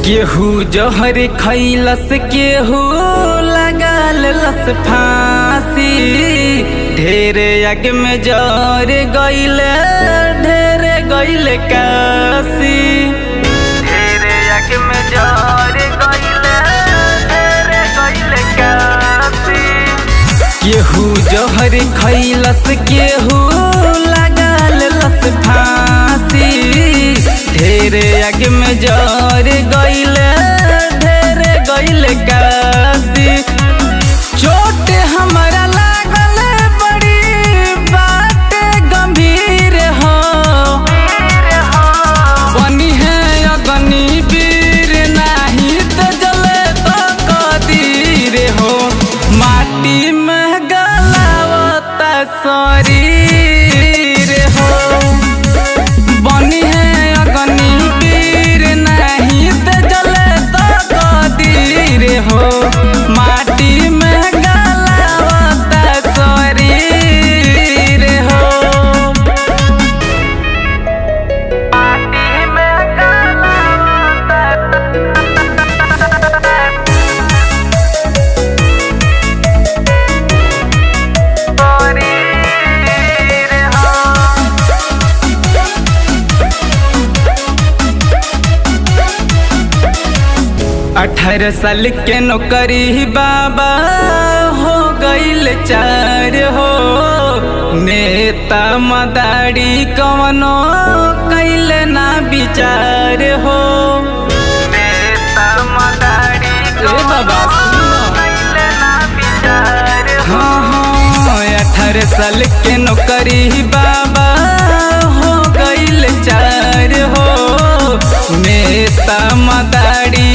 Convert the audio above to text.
केहू जहर खैलस केहू लगाल लस फांसी। ढेरे आग में जर गइले ढेरे गइले काशी। ढेरे आग में जर गइले ढेरे गइले काशी। केहू जहर खैलस केहू लगाल लस फांसी। ढेरे आग में जर गइले ढेरे गइले काशी। चोट हमरा लागल बड़ी बात गंभीर हो। बनी है अग्नि वीर नाही तो जले तो कदीर हो। माटी में गलावता शरीर हो। बनी है अग्नि वीर नहीं तो जले तो कदीर हो। माटी में गलावता शरीर हो। माटी में गलावता शरीर हो। 18 साल के नौकरी बाबा हो गइल 4 हो। नेता मदारी कवनो कैले ना विचार हो। नेता मदारी कवनो कैले ना विचार हो। हाँ 18 साल के नौकरी बाबा हो गइल 4 हो। नेता मदारी